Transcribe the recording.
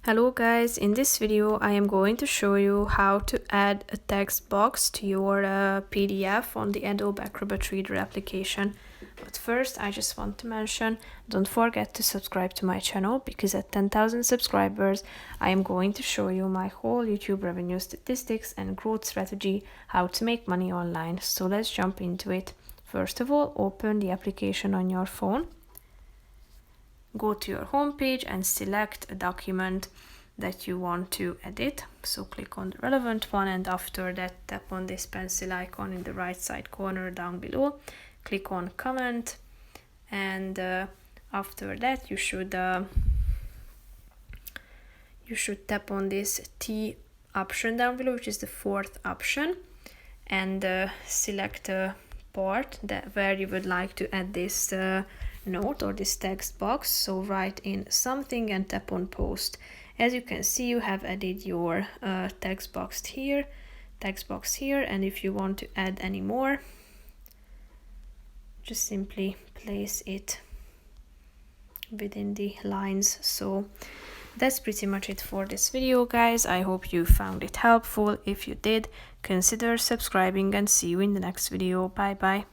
Hello guys, in this video I am going to show you how to add a text box to your PDF on the Adobe Acrobat Reader application. But first I just want to mention, don't forget to subscribe to my channel because at 10,000 subscribers I am going to show you my whole YouTube revenue statistics and growth strategy, how to make money online. So let's jump into it. First of all, open the application on your phone. Go to your home page and select a document that you want to edit. So click on the relevant one, and after that tap on this pencil icon in the right side corner down below. Click on comment, and after that you should tap on this T option down below, which is the fourth option, and select a part where you would like to add this note or this text box. So write in something and tap on post. As you can see, you have added your text box here, and if you want to add any more, just simply place it within the lines. So that's pretty much it for this video, guys. I hope you found it helpful. If you did, consider subscribing and see you in the next video. Bye bye.